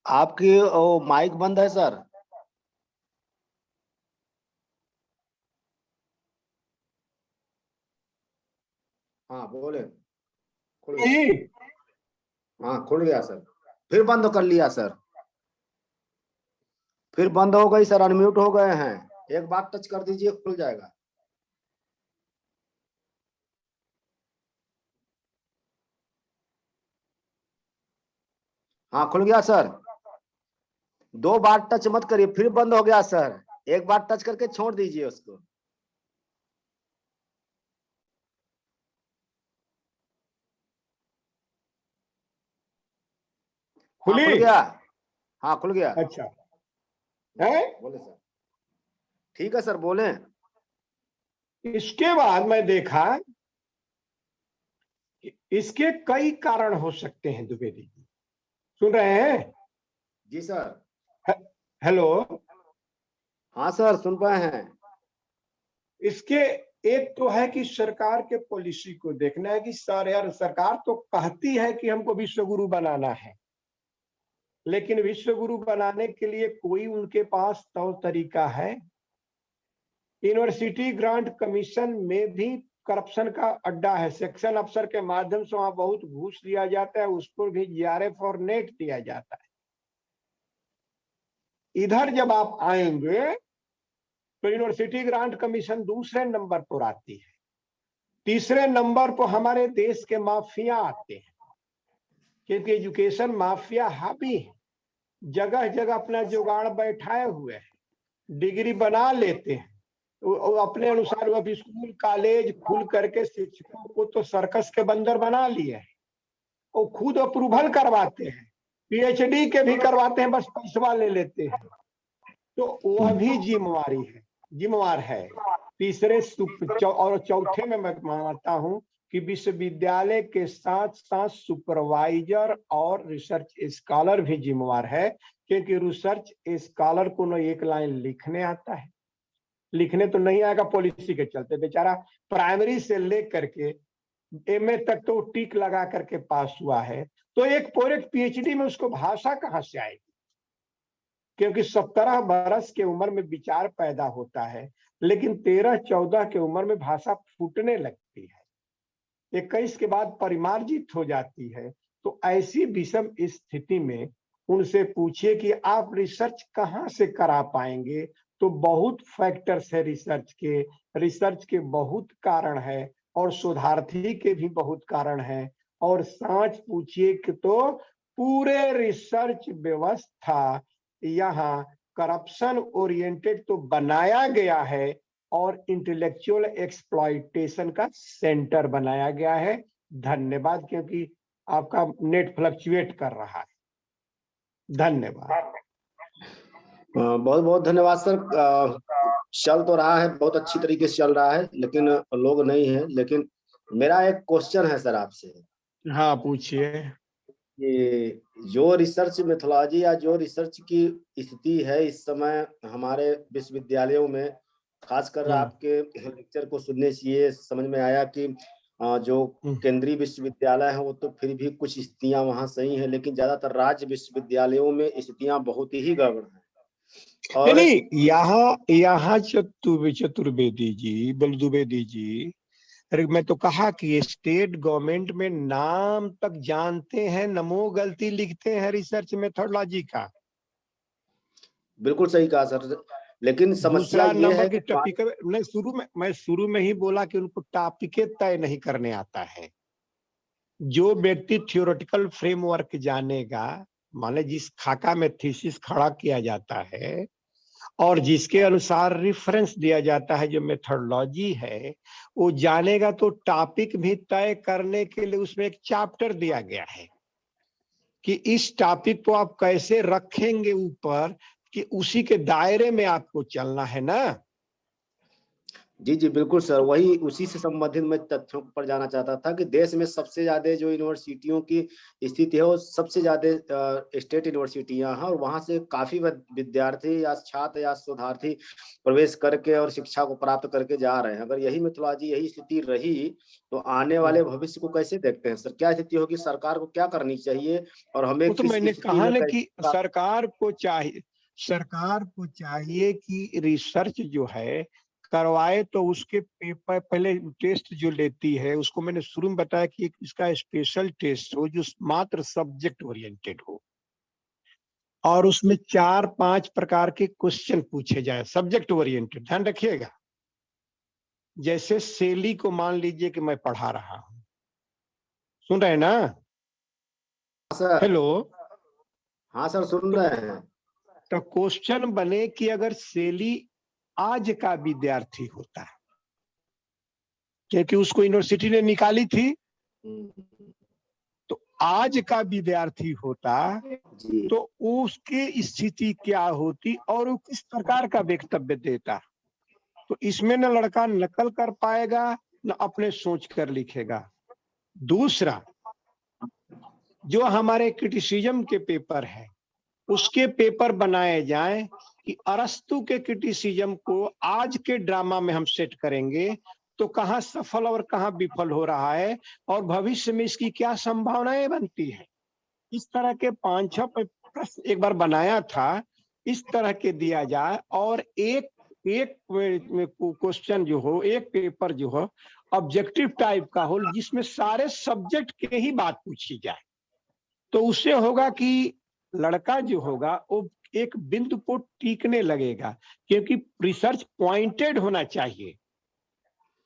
आपकी माइक बंद है सर। हाँ बोले। खुल गया। हाँ खुल गया सर। फिर बंद कर लिया सर। फिर बंद हो गई सर, अनम्यूट हो गए हैं। एक बार टच कर दीजिए, खुल जाएगा। हाँ खुल गया सर। दो बार टच मत करिए, फिर बंद हो गया सर। एक बार टच करके छोड़ दीजिए उसको। हाँ खुली? खुल गया। हाँ खुल गया। अच्छा है। बोले सर। ठीक है सर, बोले। इसके बाद मैं देखा कि इसके कई कारण हो सकते हैं द्विवेदी जी। सुन रहे हैं? जी सर। हेलो। हाँ सर, सुन पाए हैं। इसके एक तो है कि सरकार के पॉलिसी को देखना है कि सर यार, सरकार तो कहती है कि हमको विश्व गुरु बनाना है, लेकिन विश्व गुरु बनाने के लिए कोई उनके पास तौर तरीका है? यूनिवर्सिटी ग्रांट कमीशन में भी करप्शन का अड्डा है। सेक्शन अफसर के माध्यम से वहां बहुत घूस लिया जाता है, उसको भी जीआरएफ और नेट दिया जाता है। इधर जब आप आएंगे तो यूनिवर्सिटी ग्रांट कमीशन दूसरे नंबर पर आती है। तीसरे नंबर पर हमारे देश के माफिया आते हैं, क्योंकि एजुकेशन माफिया हावी है, जगह जगह अपना जुगाड़ बैठाए हुए हैं, डिग्री बना लेते हैं। वो अपने अनुसार वो अब स्कूल कॉलेज खुल करके शिक्षकों को तो सर्कस के बंदर बना लिए हैं। वो खुद अप्रूवल करवाते हैं, पीएचडी के भी करवाते हैं, बस पैसा ले लेते हैं। तो वह भी जिम्मेवार है। तीसरे और चौथे में मैं मानता हूं कि विश्वविद्यालय के साथ साथ सुपरवाइजर और रिसर्च स्कॉलर भी जिम्मेवार है, क्योंकि रिसर्च स्कॉलर को न एक लाइन लिखने आता है, लिखने तो नहीं आएगा पॉलिसी के चलते, बेचारा प्राइमरी से लेकर के एमए तक तो टिक लगा करके पास हुआ है, तो एक पूरे पीएचडी में उसको भाषा कहां से आएगी? क्योंकि 17 बरस के उम्र में विचार पैदा होता है, लेकिन 13-14 के उम्र में भाषा फूटने लगती है, 21 के बाद परिमार्जित हो जाती है। तो ऐसी विषम स्थिति में उनसे पूछिए कि आप रिसर्च कहां से करा पाएंगे? तो बहुत फैक्टर्स है रिसर्च के बहुत कारण है, और शोधार्थी के भी बहुत कारण है। और सांच पूछिए कि तो पूरे रिसर्च व्यवस्था यहाँ करप्शन ओरिएंटेड तो बनाया गया है, और इंटेलेक्चुअल एक्सप्लॉइटेशन का सेंटर बनाया गया है। धन्यवाद, क्योंकि आपका नेट फ्लक्चुएट कर रहा है। धन्यवाद। बहुत बहुत धन्यवाद सर। चल तो रहा है, बहुत अच्छी तरीके से चल रहा है, लेकिन लोग नहीं है। लेकिन मेरा एक क्वेश्चन है सर आपसे हाँ पूछिए। कि जो रिसर्च मेथोलॉजी या जो रिसर्च की स्थिति है इस समय हमारे विश्वविद्यालयों में, खासकर आपके लेक्चर को सुनने से ये समझ में आया कि जो केंद्रीय विश्वविद्यालय है वो तो फिर भी कुछ स्थितियां वहां सही हैं, लेकिन ज्यादातर राज्य विश्वविद्यालयों में स्थितियां बहुत ही गड़बड़ हैं। और नहीं, यहाँ चतुर्वेदी जी, बलदुवेदी जी, अरे मैं तो कहा कि स्टेट गवर्नमेंट में नाम तक जानते हैं, नमो गलती लिखते हैं रिसर्च मेथोडोलॉजी का। बिल्कुल सही कहा सर, लेकिन समस्या दूसरा ये नंबर है की कि टॉपिक, मैं शुरू में ही बोला कि उनको टॉपिके तय नहीं करने आता है। जो व्यक्ति थियोरेटिकल फ्रेमवर्क जानेगा, माने जिस खाका में थीसिस खड़ा किया जाता है और जिसके अनुसार रिफरेंस दिया जाता है, जो मेथोडोलॉजी है, वो जानेगा, तो टॉपिक भी तय करने के लिए उसमें एक चैप्टर दिया गया है कि इस टॉपिक को आप कैसे रखेंगे ऊपर, कि उसी के दायरे में आपको चलना है ना। जी, जी, बिल्कुल सर, वही उसी से संबंधित मैं तथ्यों पर जाना चाहता था कि देश में सबसे ज़्यादा जो यूनिवर्सिटियों की स्थिति है, वो सबसे ज़्यादा स्टेट यूनिवर्सिटियाँ हैं और वहाँ से काफ़ी विद्यार्थी या छात्र या शोधार्थी प्रवेश करके और शिक्षा को प्राप्त करके जा रहे हैं। अगर यही मेथोडोलॉजी, यही स्थिति रही, तो आने वाले भविष्य को कैसे देखते हैं सर? क्या स्थिति होगी? सरकार को क्या करनी चाहिए और हमें वो तो किस मैंने स्थिति कहा में ना कैसे कि सरकार को चाहिए कि रिसर्च जो है करवाए, तो उसके पेपर पहले टेस्ट जो लेती है उसको मैंने शुरू में बताया कि एक इसका स्पेशल टेस्ट हो जो मात्र सब्जेक्ट ओरिएंटेड हो, और उसमें 4-5 प्रकार के क्वेश्चन पूछे जाए सब्जेक्ट ओरिएंटेड। ध्यान रखिएगा, जैसे सेली को मान लीजिए कि मैं पढ़ा रहा हूं, सुन रहे हैं ना? Sir, hello. हाँ सर, सुन तो रहे हैं। तो क्वेश्चन बने कि अगर सेली आज का विद्यार्थी होता, क्योंकि उसको यूनिवर्सिटी ने निकाली थी, हुँ, तो आज का विद्यार्थी होता जी। तो उसकी स्थिति क्या होती और वो किस प्रकार का वक्तव्य देता। तो इसमें न लड़का नकल कर पाएगा न अपने सोच कर लिखेगा। दूसरा, जो हमारे क्रिटिसिज्म के पेपर है उसके पेपर बनाए जाएं कि अरस्तु के क्रिटिसिज्म को आज के ड्रामा में हम सेट करेंगे तो कहाँ सफल और कहाँ विफल हो रहा है और भविष्य में इसकी क्या संभावनाएं बनती है। इस तरह के 5-6 प्रश्न एक बार बनाया था, इस तरह के दिया जाए और एक एक क्वेश्चन जो हो, एक पेपर जो हो ऑब्जेक्टिव टाइप का हो जिसमें सारे सब्जेक्ट के ही बात पूछी जाए। तो उससे होगा कि लड़का जो होगा वो एक बिंदु को टीकने लगेगा, क्योंकि रिसर्च पॉइंटेड होना चाहिए।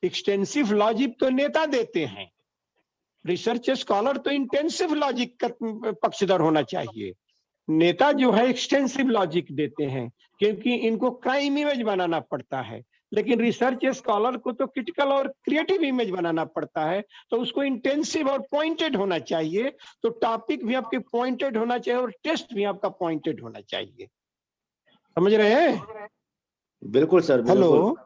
एक्सटेंसिव लॉजिक तो नेता देते हैं, रिसर्च स्कॉलर तो इंटेंसिव लॉजिक का पक्षधर होना चाहिए। नेता जो है एक्सटेंसिव लॉजिक देते हैं क्योंकि इनको क्राइम इमेज बनाना पड़ता है, लेकिन रिसर्च स्कॉलर को तो क्रिटिकल और क्रिएटिव इमेज बनाना पड़ता है। तो उसको इंटेंसिव और पॉइंटेड होना चाहिए, तो टॉपिक भी आपके पॉइंटेड होना चाहिए और टेस्ट भी आपका पॉइंटेड होना चाहिए। समझ रहे हैं? बिल्कुल सर, हेलो। बिल्कुल।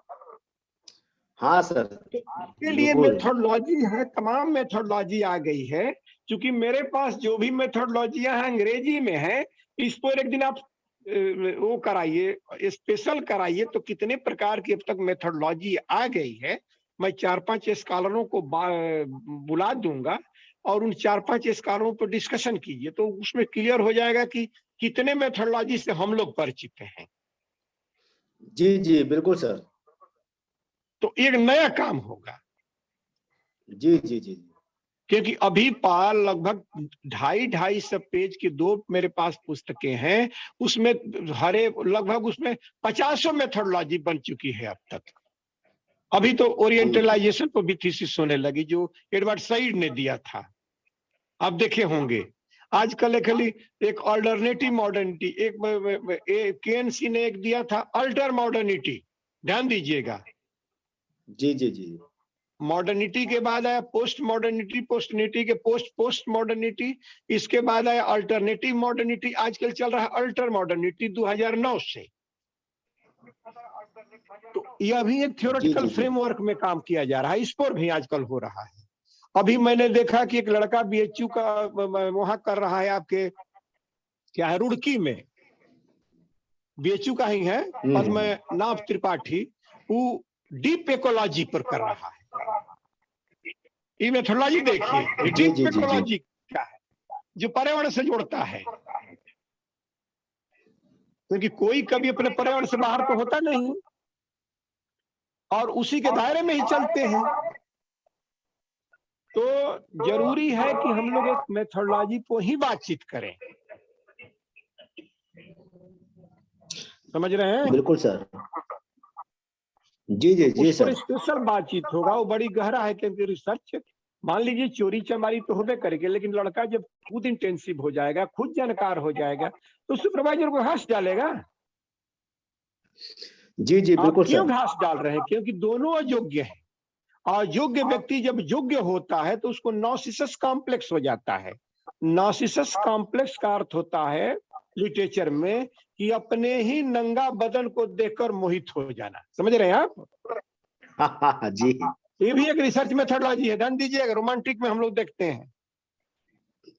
हाँ सर, तो आपके लिए बिल्कुल। मेथोडोलॉजी है, तमाम मेथोडोलॉजी आ गई है। क्योंकि मेरे पास जो भी मेथोडोलॉजियां हैं अंग्रेजी में है, इस पर एक दिन आप वो कराइए, स्पेशल कराइए, तो कितने प्रकार की अब तक मेथोडोलॉजी आ गई है। मैं 4-5 स्कॉलरों को बुला दूंगा और उन 4-5 स्कॉलरों पर डिस्कशन कीजिए, तो उसमें क्लियर हो जाएगा कि कितने मेथोडोलॉजी से हम लोग परिचित हैं। जी, जी, बिल्कुल सर। तो एक नया काम होगा, जी, जी, जी। क्योंकि अभी पाल लगभग 250 पेज की 2 मेरे पास पुस्तकें हैं, उसमें हरे लगभग उसमें 50 मेथोडोलॉजी बन चुकी है अब तक। अभी तो जी, ओरिएंटलाइजेशन पर भी थीसिस होने लगी जो एडवर्ड सईद ने दिया था, आप देखे होंगे। आजकल एक अल्टरनेटिव मॉडर्निटी, एक केएनसी ने एक दिया था अल्टर मॉडर्निटी, ध्यान दीजिएगा। जी, जी, जी। मॉडर्निटी के बाद आया पोस्ट मॉडर्निटी, पोस्टनिटी के पोस्ट मॉडर्निटी, इसके बाद आया अल्टरनेटिव मॉडर्निटी, आजकल चल रहा है अल्टर मॉडर्निटी 2009 से। तो यह भी एक जी, थ्योरेटिकल जी, जी। फ्रेमवर्क में काम किया जा रहा है, इस पर भी आजकल हो रहा है। अभी मैंने देखा कि एक लड़का बीएचयू का वहां कर रहा है, आपके क्या है रुड़की में, बीएचयू का ही है, हुँ, हुँ, हुँ। पद्मनाभ त्रिपाठी, वो डीप इकोलॉजी पर कर रहा है। ये मेथोडोलॉजी देखिए, ये जी, डीप जी, जी, जी। इकोलॉजी का है जो पर्यावरण से जोड़ता है, क्योंकि कोई कभी अपने पर्यावरण से बाहर तो होता नहीं और उसी के दायरे में ही चलते हैं। तो जरूरी है कि हम लोग एक मेथोडोलॉजी को ही बातचीत करें, समझ रहे हैं? बिल्कुल सर। जी, तो जी, जी उस पर सर। स्पेशल बातचीत होगा, वो बड़ी गहरा है, क्योंकि रिसर्च मान लीजिए चोरी चमारी तो होबे करेगी, लेकिन लड़का जब खुद इंटेंसिव हो जाएगा, खुद जानकार हो जाएगा, तो सुपरवाइजर को घास डालेगा। जी, जी, आप बिल्कुल क्यों सर। घास डाल रहे हैं? क्योंकि दोनों अयोग्य हैं। अयोग्य व्यक्ति जब योग्य होता है तो उसको नार्सिसस कॉम्प्लेक्स हो जाता है। नार्सिसस कॉम्प्लेक्स का अर्थ होता है लिटरेचर में कि अपने ही नंगा बदन को देखकर मोहित हो जाना। समझ रहे हैं आप? जी ये भी एक रिसर्च मेथोडोलॉजी है, ध्यान दीजिएगा। रोमांटिक में हम लोग देखते हैं,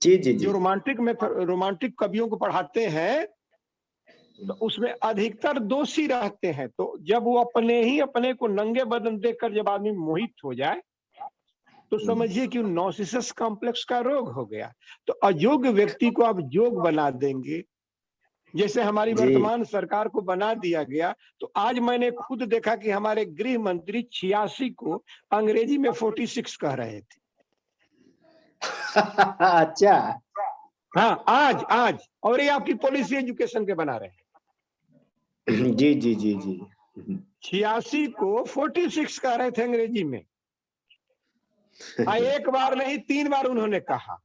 जी जी जी जो रोमांटिक कवियों को पढ़ाते हैं, तो उसमें अधिकतर दोषी रहते हैं। तो जब वो अपने को नंगे बदन देखकर जब आदमी मोहित हो जाए, तो समझिए कि नॉर्सिसस कॉम्प्लेक्स का रोग हो गया। तो अयोग्य व्यक्ति को आप योग बना देंगे, जैसे हमारी जी। वर्तमान सरकार को बना दिया गया। तो आज मैंने खुद देखा कि हमारे गृह मंत्री 86 को अंग्रेजी में 46 कह रहे थे। अच्छा। हाँ, आज और ये आपकी पॉलिसी एजुकेशन के बना रहे हैं। जी जी जी जी। 86 को 46 कह रहे थे अंग्रेजी में। एक बार नहीं 3 बार उन्होंने कहा।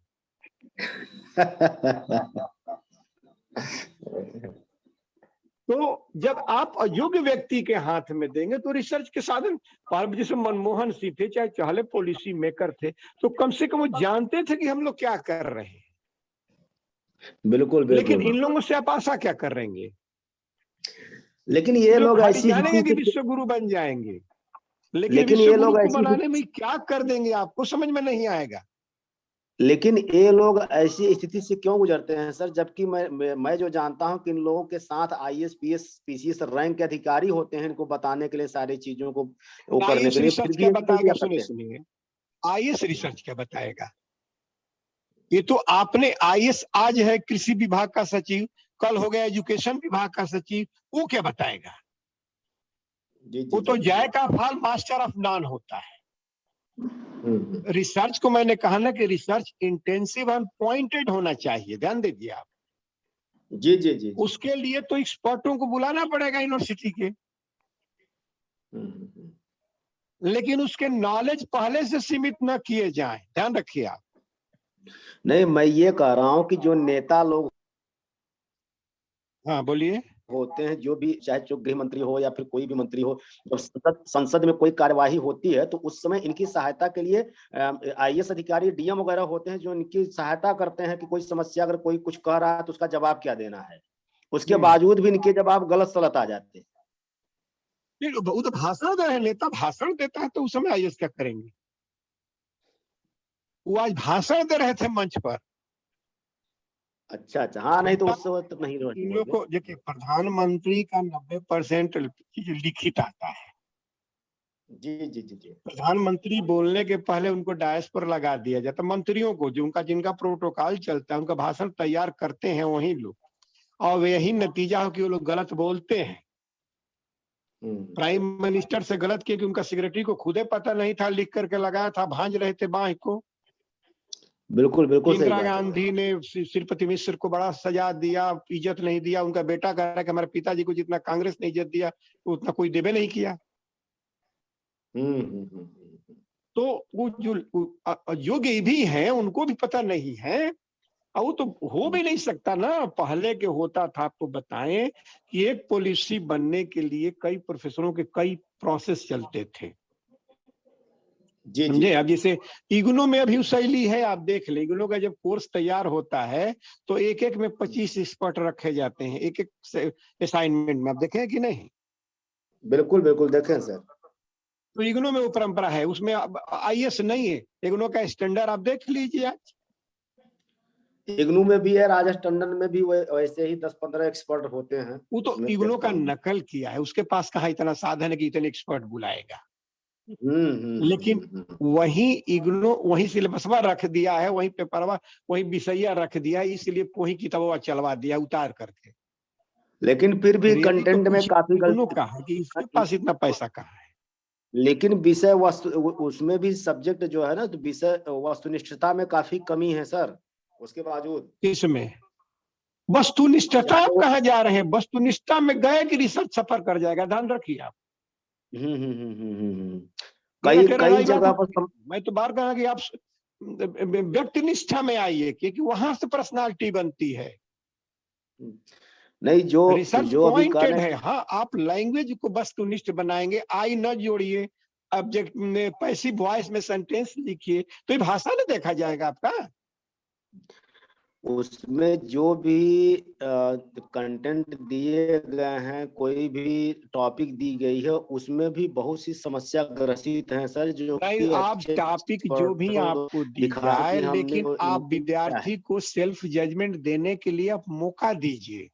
तो जब आप अयोग्य व्यक्ति के हाथ में देंगे तो रिसर्च के साधन, जैसे मनमोहन सिंह थे, चाहे चाहे पॉलिसी मेकर थे, तो कम से कम वो जानते थे कि हम लोग क्या कर रहे हैं। बिल्कुल लेकिन बिल्कुल। इन लोगों से आप आशा क्या कर रहेंगे? लेकिन ये जो लोग खाली ऐसी जानेंगे कि स्थिति विश्व गुरु बन जाएंगे, लेकिन लेकिन विश्व ये गुरु लोग को ऐसी बनाने में क्या कर देंगे आपको समझ में नहीं आएगा। लेकिन ये लोग ऐसी स्थिति से क्यों गुजरते हैं सर, जबकि मैं जो जानता हूं कि इन लोगों के साथ आईएएस पीएस पीसीएस रैंक के अधिकारी होते हैं, इनको बताने के लिए, सारी चीजों को वो करने आईएएस के लिए, फिर रिसर्च भी क्या ये निकल बताएगा? जा सुनिए सकते हैं। सुनिए, आईएएस रिसर्च क्या बताएगा? ये तो आपने आईएएस आज है कृषि विभाग का सचिव, कल हो गया एजुकेशन विभाग का सचिव, वो क्या बताएगा? जी जी वो तो जी जी। जय का फल मास्टर ऑफ नॉन होता है। हम्म। रिसर्च को मैंने कहा ना कि रिसर्च इंटेंसिव एंड पॉइंटेड होना चाहिए, ध्यान दीजिए आप। जी जी जी जी। उसके लिए तो एक्सपर्टों को बुलाना पड़ेगा यूनिवर्सिटी के, हम्म। लेकिन उसके नॉलेज पहले से सीमित न किए जाएं, ध्यान रखिए आप। नहीं, मैं ये कह रहा हूँ कि जो नेता लोग हाँ बोलिए। होते हैं, जो भी, चाहे जो गृह मंत्री हो या फिर कोई भी मंत्री हो, जब संसद में कोई कार्यवाही होती है तो उस समय इनकी सहायता के लिए आईएएस अधिकारी, डीएम वगैरह होते हैं, जो इनकी सहायता करते हैं कि कोई समस्या, अगर कोई कुछ कह रहा है तो उसका जवाब क्या देना है। उसके बावजूद भी इनके जवाब गलत सलत आ जाते हैं। वो तो भाषण दे रहे हैं, नेता भाषण देता है तो उस समय आईएएस क्या करेंगे? वो आज भाषण दे रहे थे मंच पर। अच्छा अच्छा, हाँ, नहीं तो नेता, उससे तो नहीं इन लोग बोलते। को देखिए, प्रधानमंत्री का 90% लिखित आता है। जी जी जी जी। प्रधानमंत्री बोलने के पहले उनको डायस पर लगा दिया जाता, मंत्रियों को, जो उनका जिनका प्रोटोकॉल चलता है, उनका भाषण तैयार करते हैं वही लोग, और यही नतीजा हो कि वो लोग गलत बोलते हैं। प्राइम मिनिस्टर से गलत किया कि उनका सेक्रेटरी को खुदे पता नहीं था, लिख करके लगाया था, भांज रहे थे बाह को। बिल्कुल बिल्कुल सही इंदिरा बात है। गांधी ने श्रीपति मिश्र को बड़ा सजा दिया, इज्जत नहीं दिया। उनका बेटा कह रहा है कि हमारे पिताजी को जितना कांग्रेस ने इज्जत दिया उतना कोई देवे नहीं किया। हम्म। तो वो जो योगी भी हैं उनको भी पता नहीं है, और वो तो हो भी नहीं सकता ना। पहले के होता था, आपको बताएं कि एक पॉलिसी बनने के लिए कई प्रोफेसरों के कई प्रोसेस चलते थे, जी जी समझे? अब जैसे इग्नू में अभी शैली है, आप देख ले, इग्नू का जब कोर्स तैयार होता है तो एक एक में 25 एक्सपर्ट रखे जाते हैं, एक एक असाइनमेंट में। आप देखें कि नहीं? बिल्कुल बिल्कुल, देखें सर। तो इग्नू में वो परंपरा है, उसमें आईएएस नहीं है। इग्नू का स्टैंडर्ड आप देख लीजिए आज। इग्नू में भी है, राजेश टंडन में भी वैसे ही 10-15 एक्सपर्ट होते हैं। वो तो उसमें इग्नू देखता का हूँ। नकल किया है, उसके पास कहाँ इतना साधन है कि इतने एक्सपर्ट बुलाएगा। लेकिन हम्म। वही इग्नू वही सिलेबसवा रख दिया है, वही पेपरवा, वही विषया रख दिया है, इसलिए वही किताबवा चलवा दिया उतार करके। लेकिन फिर भी रियली तो कंटेंट में कुछ काफी इग्नू का है कि इसके गलती। पास इतना पैसा कहाँ है। लेकिन विषय वस्तु, उसमें भी सब्जेक्ट जो है ना, तो विषय वस्तुनिष्ठता में काफी कमी है सर, उसके बावजूद। इसमें वस्तुनिष्ठता चाहे आप वो कहाँ जा रहे हैं? वस्तुनिष्ठता में गए कि रिसर्च सफर कर जाएगा, ध्यान रखिए आप। हम्म। मेरा कई कहना कई रही बात, जगह पर मैं तो बार कहा कि आप व्यक्तिनिष्ठा में आइए, क्योंकि वहां से पर्सनालिटी बनती है। नहीं, जो रिसर्च जो अभी कह पॉइंटेड रहे है। हाँ, आप लैंग्वेज को वस्तुनिष्ठ बनाएंगे, आई न जोड़िए, ऑब्जेक्ट में पैसिव वॉइस में सेंटेंस लिखिए, तो ये भाषा में देखा जाएगा आपका। उसमें जो भी कंटेंट दिए गए हैं, कोई भी टॉपिक दी गई है, उसमें भी बहुत सी समस्या ग्रसित हैं सर, जो नहीं, कि आप अच्छे टॉपिक जो भी आपको दी दिखा जाए, कि हमने लेकिन वो आप include किया है। विद्यार्थी को सेल्फ जजमेंट देने के लिए आप मौका दीजिए।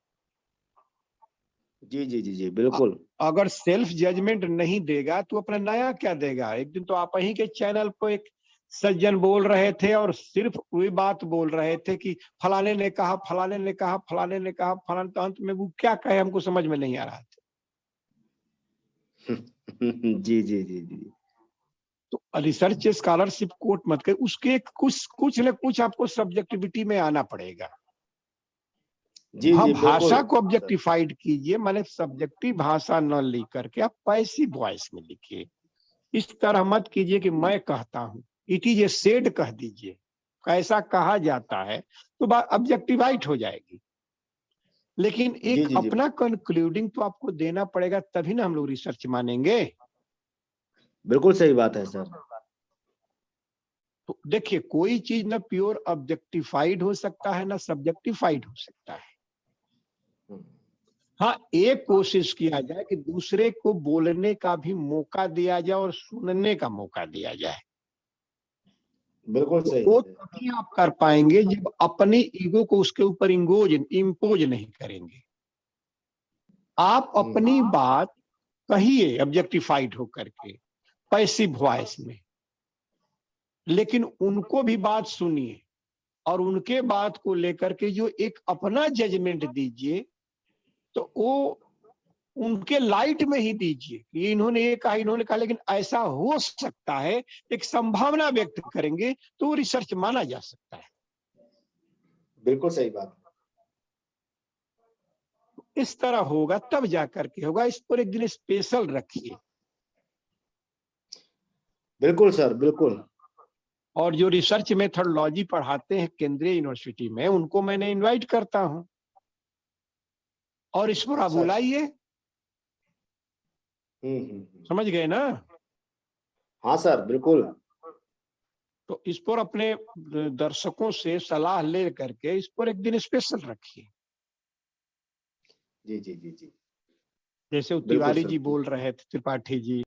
जी, जी, जी, जी, बिल्कुल। अगर सेल्फ जजमेंट नहीं देगा तो अपना नया क्या देगा। एक दिन तो आप ही के चैनल पर एक सज्जन बोल रहे थे और सिर्फ वही बात बोल रहे थे कि फलाने ने कहा, फलाने ने कहा, फलाने ने कहा, फलाने, तो अंत में वो क्या कहे हमको समझ में नहीं आ रहा था। जी, जी, जी, जी। तो रिसर्च स्कॉलरशिप कोट मत कर, उसके कुछ न कुछ आपको सब्जेक्टिविटी में आना पड़ेगा। जी, हाँ, जी, भाषा बिल्कुल को सर। ऑब्जेक्टिफाइड कीजिए, माने सब्जेक्टिव भाषा न लिख करके आप पैसिव वॉइस में लिखिए। इस तरह मत कीजिए कि मैं कहता हूं, इट इज ए सेड कह दीजिए। कैसा कहा जाता है तो बात ऑब्जेक्टिवाइड हो जाएगी। लेकिन जी, एक जी, जी। अपना कंक्लूडिंग तो आपको देना पड़ेगा, तभी ना हम लोग रिसर्च मानेंगे। बिल्कुल सही बात है सर। तो देखिए, कोई चीज ना प्योर ऑब्जेक्टिफाइड हो सकता है, ना सब्जेक्टिफाइड हो सकता है। हाँ, एक कोशिश किया जाए कि दूसरे को बोलने का भी मौका दिया जाए और सुनने का मौका दिया जाए। बिल्कुल तो सही वो है। तभी आप कर पाएंगे जब अपनी ईगो को उसके ऊपर इम्पोज नहीं करेंगे। आप अपनी बात कहिए ऑब्जेक्टिफाइड होकर के, पैसिव वॉइस में, लेकिन उनको भी बात सुनिए और उनके बात को लेकर के जो एक अपना जजमेंट दीजिए, तो वो उनके लाइट में ही दीजिए कि इन्होंने ये कहा, इन्होंने कहा, लेकिन ऐसा हो सकता है, एक संभावना व्यक्त करेंगे तो वो रिसर्च माना जा सकता है। बिल्कुल सही बात। इस तरह होगा तब जाकर के होगा। इस पर एक दिन स्पेशल रखिए। बिल्कुल सर, बिल्कुल। और जो रिसर्च मेथोडोलॉजी पढ़ाते हैं केंद्रीय यूनिवर्सिटी में, उनको मैंने इनवाइट करता हूं और इस पर आप अच्छा, अच्छा। बुलाइए। समझ गए ना। हाँ सर, बिल्कुल। तो इस पर अपने दर्शकों से सलाह ले करके इस पर एक दिन स्पेशल रखिए। जी, जी, जी, जी। जैसे बिल्कुल तिवारी सर। जी बोल रहे थे, त्रिपाठी जी,